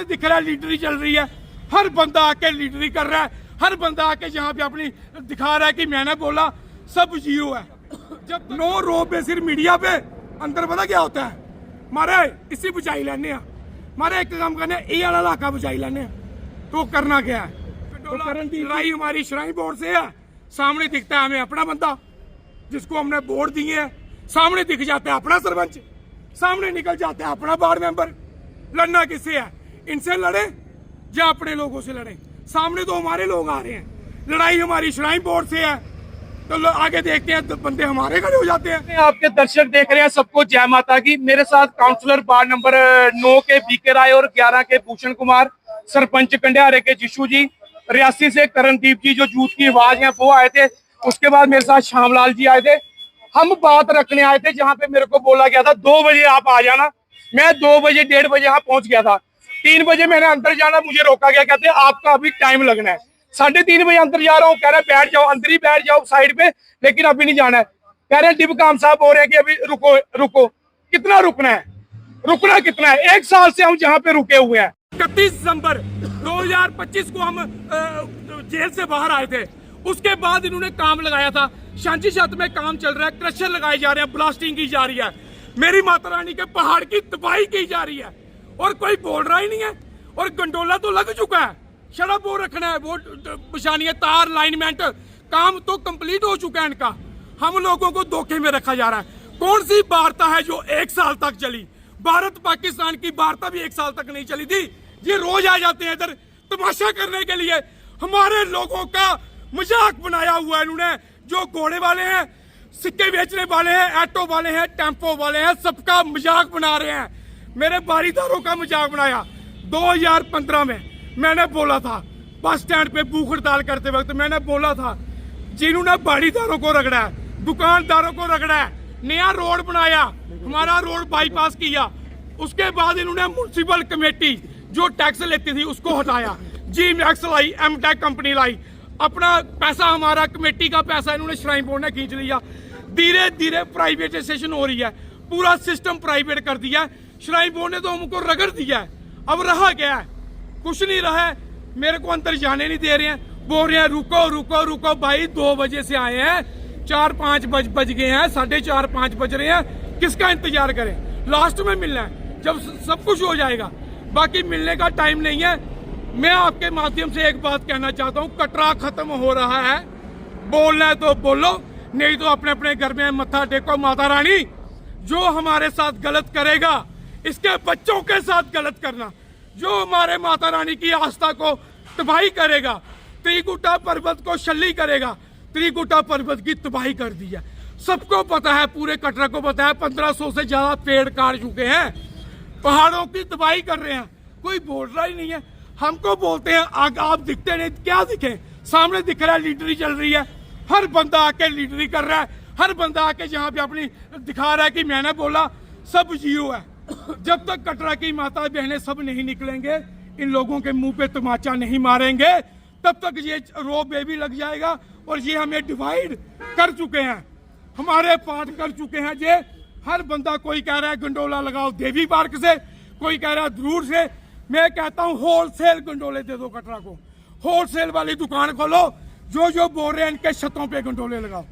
दिख रहा है लीडरी चल रही है। हर बंदा आके लीडरी कर रहा है, हर बंदा आके जहाँ पे अपनी दिखा रहा है कि मैंने बोला, सब जीरो है। जब नो रोप पे सिर्फ मीडिया पे अंदर पता क्या होता है, मारे इसी बचाई लेने मारे एक काम करने ये वाला इलाका बचाई लेने। तो करना क्या है, लड़ाई हमारी श्राइन बोर्ड से है। सामने दिखता है हमें अपना बंदा जिसको हमने वोट दिए है, सामने दिख जाता है अपना सरपंच, सामने निकल जाता है अपना वार्ड मेंबर। लड़ना किससे है, इनसे लड़े या अपने लोगों से लड़े। सामने तो हमारे लोग आ रहे हैं, लड़ाई हमारी श्राइन बोर्ड से है। तो आगे देखते हैं तो बंदे हमारे खड़े हो जाते हैं। आपके दर्शक देख रहे हैं, सबको जय माता की। मेरे साथ काउंसलर वार्ड नंबर 9 के बीके राय और 11 के भूषण कुमार, सरपंच कंडियारे के जिशु जी, रियासी से करणदीप जी जो यूथ की आवाज है वो आए थे। उसके बाद मेरे साथ श्यामलाल जी आए थे। हम बात रखने आए थे जहाँ पे मेरे को बोला गया था 2 बजे आप आ जाना। मैं 2 बजे 1:30 बजे यहाँ पहुंच गया था। 3 बजे मैंने अंदर जाना, मुझे रोका गया, कहते आपका अभी टाइम लगना है। 3:30 बजे अंदर जा रहा हूँ, कह रहे बैठ जाओ, अंदर ही बैठ जाओ साइड पे, लेकिन अभी नहीं जाना है। कह रहे डिब काम साहब बोल रहे हैं कि अभी रुको रुको। कितना रुकना है, रुकना कितना है? 1 साल से हम जहाँ पे रुके हुए हैं। 31 दिसंबर 2025 को हम जेल से बाहर आए थे। उसके बाद इन्होंने काम लगाया था, शांति छत में काम चल रहा है, क्रशर लगाए जा रहे हैं, ब्लास्टिंग की जा रही है, मेरी माता रानी के पहाड़ की तबाही की जा रही है और कोई बोल रहा ही नहीं है। और गंडोला तो लग चुका है, सड़क वो रखना है, वो बिछानी है, तार लाइनमेंट, काम तो कंप्लीट हो चुका है इनका। हम लोगों को धोखे में रखा जा रहा है। कौन सी वार्ता है जो 1 साल तक चली? भारत पाकिस्तान की वार्ता भी 1 साल तक नहीं चली थी। ये रोज आ जाते हैं इधर तमाशा करने के लिए। हमारे लोगों का मजाक बनाया हुआ है इन्होंने। जो घोड़े वाले हैं, सिक्के बेचने वाले हैं, ऑटो वाले हैं, टेम्पो वाले हैं, सबका मजाक बना रहे हैं। मेरे बारीदारों का मजाक बनाया। 2015 में मैंने बोला था, बस स्टैंड पे भूख हड़ताल करते वक्त मैंने बोला था, जिन्होंने बारीदारों को रगड़ा है, दुकानदारों को रगड़ा है, नया रोड बनाया, हमारा रोड बाईपास किया। उसके बाद इन्होंने म्युनिसिपल कमेटी जो टैक्स लेती थी उसको हटाया, जी मैक्स लाई, एम टेक कंपनी लाई, अपना पैसा, हमारा कमेटी का पैसा इन्होंने श्राइन बोर्ड ने खींच लिया। धीरे धीरे प्राइवेटाइजेशन हो रही है, पूरा सिस्टम प्राइवेट कर दिया है। श्राइन बोर्ड ने तो हमको रगड़ दिया है। अब रहा क्या है? कुछ नहीं रहा है। मेरे को अंदर जाने नहीं दे रहे हैं, बोल रहे हैं रुको रुको रुको। भाई 2 बजे से आए हैं, 4-5 बज गए हैं, 4:30-5 बज रहे हैं। किसका इंतजार करें? लास्ट में मिलना है जब सब कुछ हो जाएगा, बाकी मिलने का टाइम नहीं है। मैं आपके माध्यम से एक बात कहना चाहता हूँ, कटरा खत्म हो रहा है। बोलना है तो बोलो, नहीं तो अपने अपने घर में मत्था टेको। माता रानी जो हमारे साथ गलत करेगा, इसके बच्चों के साथ गलत करना, जो हमारे माता रानी की आस्था को तबाही करेगा, त्रिकुटा पर्वत को शल्ली करेगा। त्रिकुटा पर्वत की तबाही कर दी है, सबको पता है, पूरे कटरा को पता है। 1500 से ज्यादा पेड़ काट चुके हैं, पहाड़ों की तबाही कर रहे हैं, कोई बोल रहा ही नहीं है। हमको बोलते हैं आप दिखते नहीं, क्या दिखे? सामने दिख रहा है लीडरी चल रही है। हर बंदा आके लीडरी कर रहा है, हर बंदा आके जहाँ पे अपनी दिखा रहा है कि मैंने बोला, सब जीरो है। जब तक कटरा की माता बहनें सब नहीं निकलेंगे, इन लोगों के मुंह पे तमाचा नहीं मारेंगे, तब तक ये रो बेबी लग जाएगा। और ये हमें डिवाइड कर चुके हैं, हमारे पार्ट कर चुके हैं। ये हर बंदा, कोई कह रहा है गंडोला लगाओ देवी पार्क से, कोई कह रहा है दूर से। मैं कहता हूँ होलसेल गंडोले दे दो कटरा को, होलसेल वाली दुकान खोलो। जो बोल रहे हैं इनके छतों पे गंडोले लगाओ,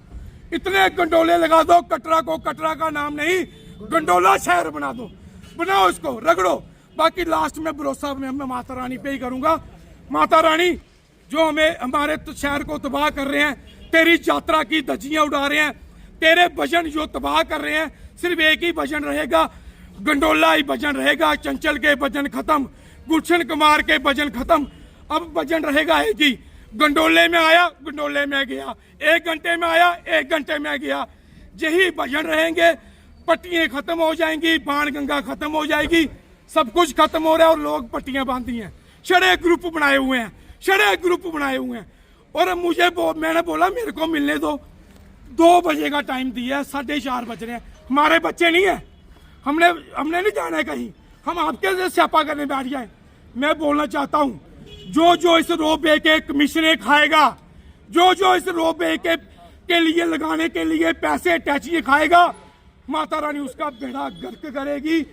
इतने गंडोले लगा दो कटरा को। कटरा का नाम नहीं, गंडोला शहर बना दो, बनाओ इसको, रगड़ो। बाकी लास्ट में भरोसा मैं माता रानी पे ही करूंगा। माता रानी जो हमें, हमारे शहर को तबाह कर रहे हैं, तेरी यात्रा की धज्जियां उड़ा रहे हैं, तेरे भजन जो तबाह कर रहे हैं, सिर्फ एक ही भजन रहेगा, गंडोला ही भजन रहेगा। चंचल के भजन खत्म, गुलशन कुमार के भजन खत्म, अब भजन रहेगा एक ही, गंडोले में आया, गंडोले में गया, 1 घंटे में आया, 1 घंटे में गया। यही भजन रहेंगे, पट्टियां खत्म हो जाएंगी, बाण गंगा खत्म हो जाएगी, सब कुछ खत्म हो रहा है और लोग पट्टियां बांधी हैं, छड़े ग्रुप बनाए हुए हैं, छड़े ग्रुप बनाए हुए हैं। और मुझे मैंने बोला मेरे को मिलने दो, 2 बजे का टाइम दिया है, 4:30 बज रहे हैं, हमारे बच्चे नहीं है, हमने नहीं जाना है कहीं, हम आपके से स्यापा करने बैठ जाए। मैं बोलना चाहता हूँ, जो इस रोपवे के कमीशनें खाएगा, जो इस रोपवे के लिए लगाने के लिए पैसे टैक्सी खाएगा, माता रानी उसका बेड़ा गर्क करेगी।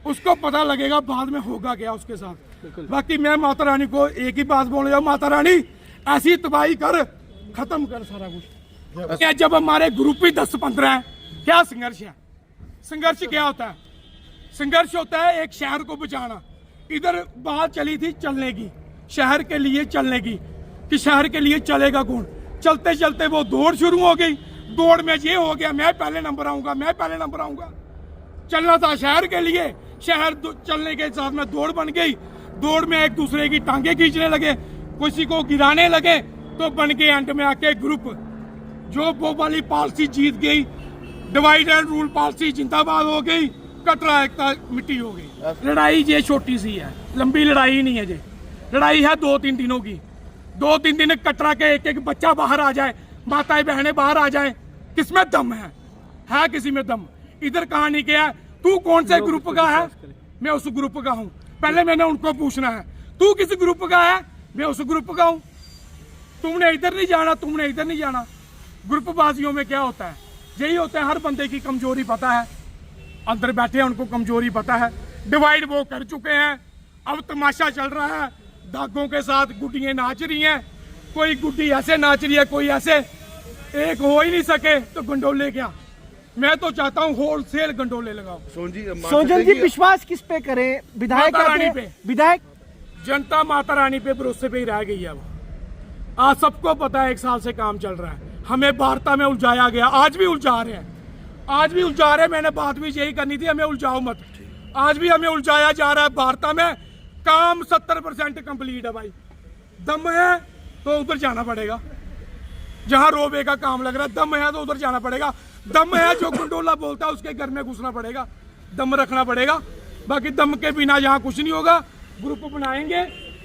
उसको पता लगेगा बाद में होगा क्या उसके साथ। बाकी मैं माता रानी को एक ही बात बोल रहा हूं, माता रानी ऐसी तबाही कर, खत्म कर सारा कुछ। क्या जब हमारे ग्रुप ही 10-15 हैं, क्या संघर्ष है? संघर्ष क्या होता है? संघर्ष होता है एक शहर को बचाना। इधर बात चली थी चलने की, शहर के लिए चलने की, कि शहर के लिए चलेगा कौन। चलते चलते वो दौड़ शुरू हो गई। दौड़ में ये हो गया, मैं पहले नंबर आऊंगा, मैं पहले नंबर आऊंगा। चलना था शहर के लिए, शहर चलने के साथ में दौड़ बन गई। दौड़ में एक दूसरे की टांगे खींचने लगे, किसी को गिराने लगे, तो बन के एंड में आके ग्रुप। जो वो वाली पॉलिसी जीत गई, डिवाइड एंड रूल पॉलिसी जिंदाबाद हो गई, कटरा एकता मिट्टी हो गई। लड़ाई ये छोटी सी है, लंबी लड़ाई नहीं है ये। लड़ाई है 2-3 दिनों की। 2-3 दिन कटरा के एक बच्चा बाहर आ जाए, माताएं बहनें बाहर आ जाए, किसमें दम है किसी में दम? इधर कहानी क्या है, तू कौन से ग्रुप का है? मैं उस ग्रुप का हूं। पहले मैंने उनको पूछना है, तू किस ग्रुप का है? मैं उस ग्रुप का हूं। तुमने इधर नहीं जाना, तुमने इधर नहीं जाना। ग्रुपबाजियों में क्या होता है? यही होता है, हर बंदे की कमजोरी पता है, अंदर बैठे हैं उनको कमजोरी पता है। डिवाइड वो कर चुके हैं, अब तमाशा चल रहा है। धागों के साथ गुड्डियां नाच रही हैं, कोई गुड्डी ऐसे नाच रही है, कोई ऐसे। एक हो ही नहीं सके तो गंडोले क्या? मैं तो चाहता हूँ होलसेल गंडोले लगाओ। सोजन जी विश्वास किस पे करें? विधायक माता रानी पे। विधायक जनता माता रानी पे भरोसे पे ही रह गई है। वो आज सबको पता है 1 साल से काम चल रहा है, हमें वार्ता में उलझाया गया, आज भी उलझा रहे हैं, आज भी उलझा रहे हैं। मैंने बात भी यही करनी थी, हमें उलझाओ मत। आज भी हमें उलझाया जा रहा है वार्ता में। काम 70% कंप्लीट है भाई। दम है तो उधर जाना पड़ेगा, जहां रोबे का काम लग रहा है। दम है तो उधर जाना पड़ेगा। दम है जो गुंडोला बोलता है उसके घर में घुसना पड़ेगा, दम रखना पड़ेगा। बाकी दम के बिना यहाँ कुछ नहीं होगा। ग्रुप बनाएंगे,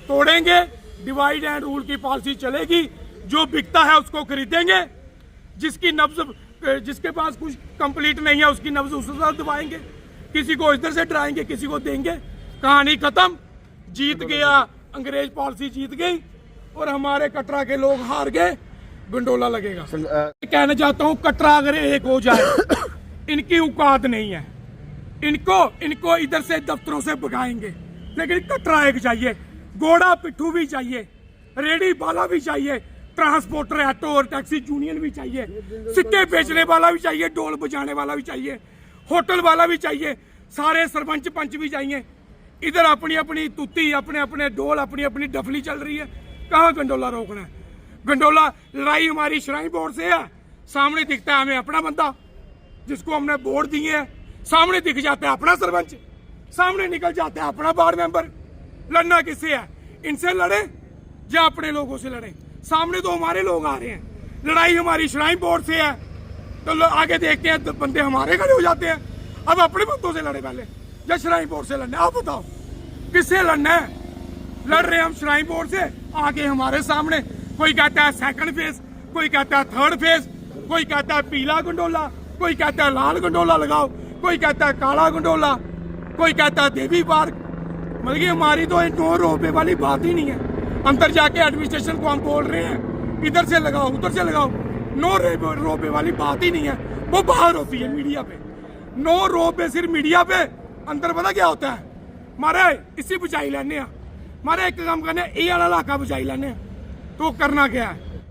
तोड़ेंगे, डिवाइड एंड रूल की पॉलिसी चलेगी। जो बिकता है उसको खरीदेंगे, जिसकी नब्ज, जिसके पास कुछ कंप्लीट नहीं है उसकी नब्ज उसके साथ दबाएंगे। किसी को इधर से डराएंगे, किसी को देंगे। कहानी खत्म। जीत गया, अंग्रेज पॉलिसी जीत गई और हमारे कटरा के लोग हार गए। गंडोला लगेगा। कहना चाहता हूँ, कटरा अगर एक हो जाए, इनकी औकात नहीं है। इनको इधर से दफ्तरों से भगाएंगे, लेकिन कटरा एक चाहिए। घोड़ा पिट्ठू भी चाहिए, रेडी वाला भी चाहिए, ट्रांसपोर्टर, ऑटो और टैक्सी यूनियन भी चाहिए, सिक्के बेचने वाला भी चाहिए, ढोल बजाने वाला भी चाहिए, होटल वाला भी चाहिए, सारे सरपंच पंच भी चाहिए। इधर अपनी अपनी तुत्ती, अपने अपने ढोल, अपनी अपनी डफली चल रही है। कहाँ गंडोला रोकना है? गंडोला लड़ाई हमारी श्राइन बोर्ड से है। सामने दिखता है हमें अपना बंदा जिसको हमने वोट दिए है, सामने दिख जाता है अपना सरपंच, सामने निकल जाता है अपना वार्ड मेंबर। लड़ना किससे है? इनसे लड़े या अपने लोगों से लड़े? सामने तो हमारे लोग आ रहे हैं। लड़ाई हमारी श्राइन बोर्ड से है, तो आगे देखते हैं तो बंदे हमारे खड़े हो जाते हैं। अब अपने बंदों से लड़े पहले या श्राइन बोर्ड से लड़ना? आप बताओ किससे लड़ना है? लड़ रहे हम श्राइन बोर्ड से, आगे हमारे सामने कोई कहता है सेकंड फेज, कोई कहता है थर्ड फेज, कोई कहता है पीला गंडोला, कोई कहता है लाल गंडोला लगाओ, कोई कहता है काला गंडोला, कोई कहता है देवी पार्क। मतलब कि हमारी तो नो रोपे वाली बात ही नहीं है। अंदर जाके एडमिनिस्ट्रेशन को हम बोल रहे हैं इधर से लगाओ, उधर से लगाओ। नो रोपे वाली बात ही नहीं है, वो बाहर होती है मीडिया पे। नो रोपे सिर्फ मीडिया पे, अंदर पता क्या होता है? मारे इसी बचाई लेने, मारे एक काम करने ये वाला इलाका बचाई लेने। तो करना क्या है?